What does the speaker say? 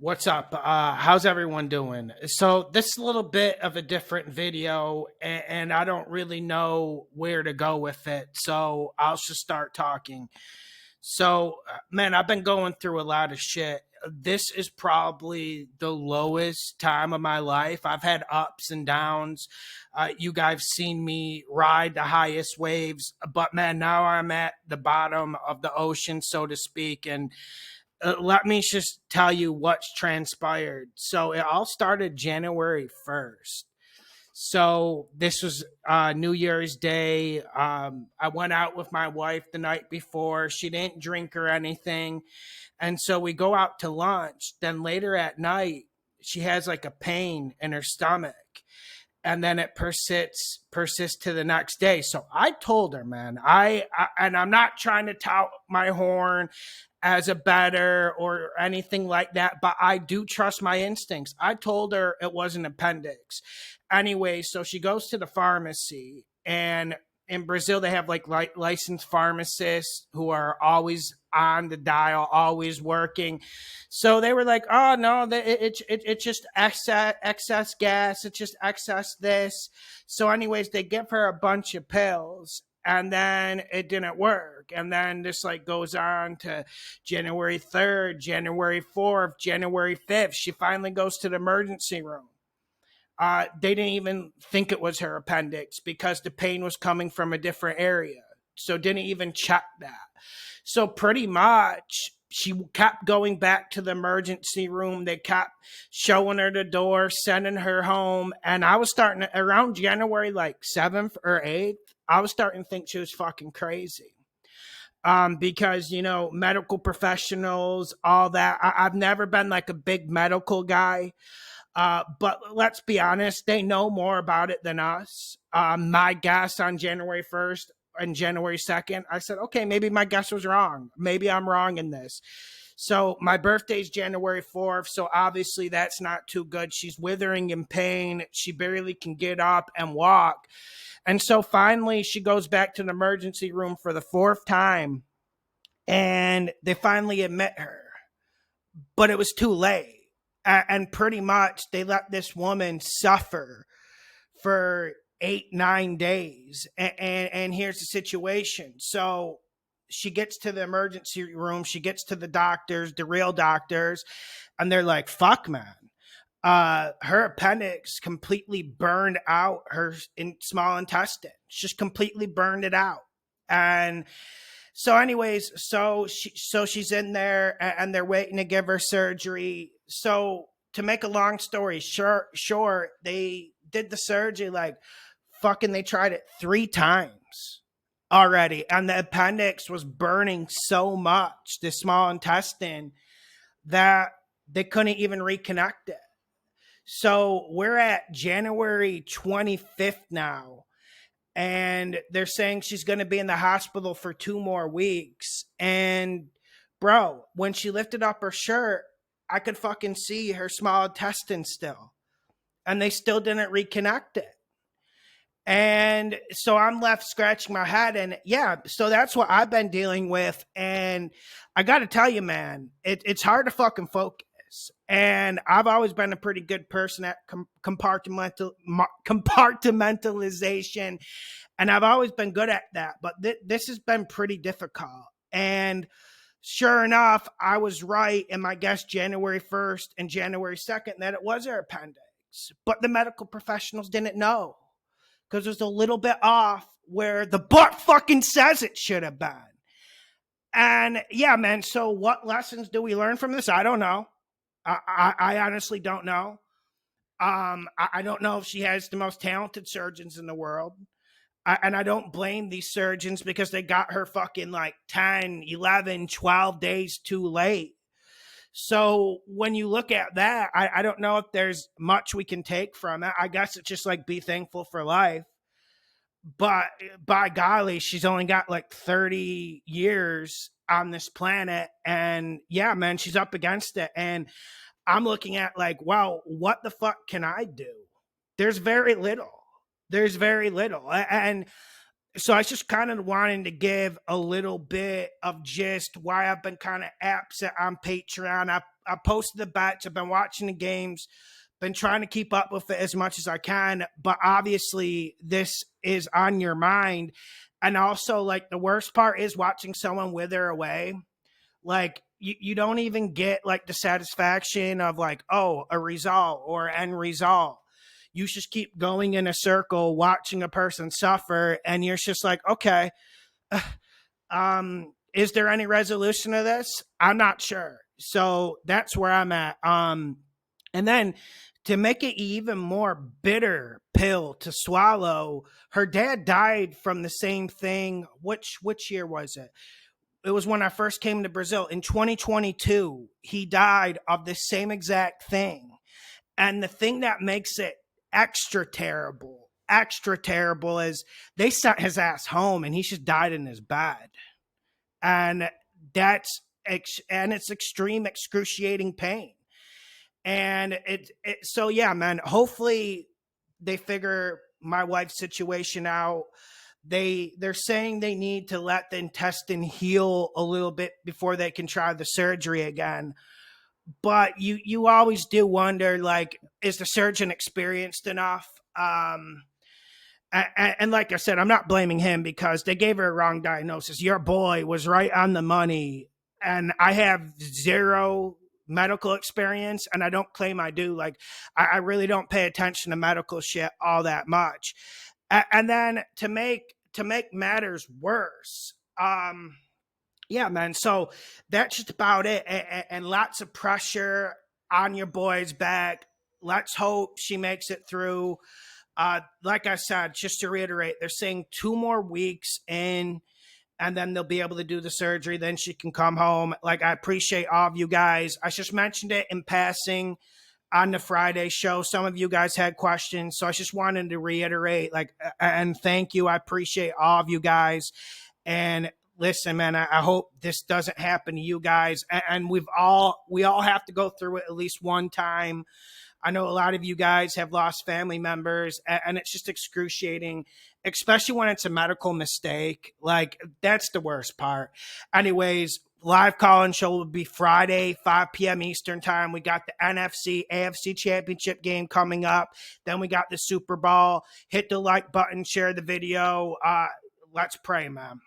What's up? How's everyone doing? So this is a little bit of a different video, and I don't really know where to go with it. So I'll just start talking. Man, I've been going through a lot of shit. This is probably the lowest time of my life. I've had ups and downs. You guys seen me ride the highest waves, but man, now I'm at the bottom of the ocean, so to speak, and let me just tell you what's transpired. So it all started January 1st. So this was New Year's Day. I went out with my wife the night before. She didn't drink or anything. And so we go out to lunch. Then later at night, she has like a pain in her stomach. And then it persists to the next day. So I told her, man, and I'm not trying to tout my horn as a better or anything like that, but I do trust my instincts. I told her it was an appendix. Anyway, so she goes to the pharmacy, and in Brazil they have like licensed pharmacists who are always on the dial, always working. So they were like, "Oh no, it's just excess gas. It's just excess this." So, anyways, they give her a bunch of pills, and then it didn't work. And then this like goes on to January 3rd, January 4th, January 5th. She finally goes to the emergency room. They didn't even think it was her appendix because the pain was coming from a different area. So didn't even check that. So pretty much she kept going back to the emergency room. They kept showing her the door, sending her home. And I was starting to, around January like 7th or 8th, I was starting to think she was fucking crazy. Because, medical professionals, all that. I've never been like a big medical guy. But let's be honest, they know more about it than us. My guess on January 1st and January 2nd, I said, okay, maybe my guess was wrong. Maybe I'm wrong in this. So my birthday's January 4th. So obviously that's not too good. She's withering in pain. She barely can get up and walk. And so finally she goes back to the emergency room for the fourth time, and they finally admit her, but it was too late. And pretty much they let this woman suffer for 8, 9 days. And here's the situation. So she gets to the emergency room, she gets to the doctors, the real doctors, and they're like, fuck, man. Her appendix completely burned out her small intestine. She just completely burned it out. And so anyways, she's in there, and they're waiting to give her surgery. So to make a long story short, they did the surgery like fucking, they tried it 3 times already. And the appendix was burning so much, the small intestine, that they couldn't even reconnect it. So we're at January 25th now, and they're saying she's going to be in the hospital for 2 more weeks. And bro, when she lifted up her shirt, I could fucking see her small intestine still, and they still didn't reconnect it. And so I'm left scratching my head, and yeah, so that's what I've been dealing with. And I got to tell you, man, it's hard to fucking focus. And I've always been a pretty good person at compartmentalization, and I've always been good at that. But this has been pretty difficult. And sure enough, I was right in my guess January 1st and January 2nd that it was her appendix. But the medical professionals didn't know because it was a little bit off where the book fucking says it should have been. And yeah, man, so what lessons do we learn from this? I don't know. I honestly don't know. I don't know if she has the most talented surgeons in the world. And I don't blame these surgeons because they got her fucking like 10, 11, 12 days too late. So when you look at that, I don't know if there's much we can take from it. I guess it's just like be thankful for life. But by golly, she's only got like 30 years on this planet. And yeah, man, she's up against it. And I'm looking at like, well, what the fuck can I do? There's very little. And So I was just kind of wanting to give a little bit of just why I've been kind of absent on Patreon. I posted the bets. I've been watching the games, been trying to keep up with it as much as I can. But obviously, this is on your mind. And also, like, the worst part is watching someone wither away. Like, you don't even get like the satisfaction of like, oh, a result or end result. You just keep going in a circle watching a person suffer, and you're just like, okay, is there any resolution to this? I'm not sure. So that's where I'm at. And then to make it even more bitter pill to swallow, her dad died from the same thing. Which year was it? It was when I first came to Brazil in 2022. He died of the same exact thing. And the thing that makes it extra terrible is they sent his ass home and he just died in his bed. And that's and it's extreme excruciating pain. And so yeah, man, hopefully they figure my wife's situation out. They're saying they need to let the intestine heal a little bit before they can try the surgery again. But you always do wonder, like, is the surgeon experienced enough? And like I said, I'm not blaming him because they gave her a wrong diagnosis. Your boy was right on the money, and I have zero medical experience, and I don't claim I do. Like, I really don't pay attention to medical shit all that much. And then to make matters worse, yeah, man. So that's just about it, and lots of pressure on your boy's back. Let's hope she makes it through. Like I said, just to reiterate, they're saying 2 more weeks in, and then they'll be able to do the surgery. Then she can come home. Like, I appreciate all of you guys. I just mentioned it in passing on the Friday show. Some of you guys had questions, so I just wanted to reiterate, like, and thank you. I appreciate all of you guys. And listen, man, I hope this doesn't happen to you guys. And we all have to go through it at least one time. I know a lot of you guys have lost family members, and it's just excruciating, especially when it's a medical mistake. Like, that's the worst part. Anyways, live call-in show will be Friday, 5 p.m. Eastern time. We got the NFC, AFC Championship game coming up. Then we got the Super Bowl. Hit the like button, share the video. Let's pray, man.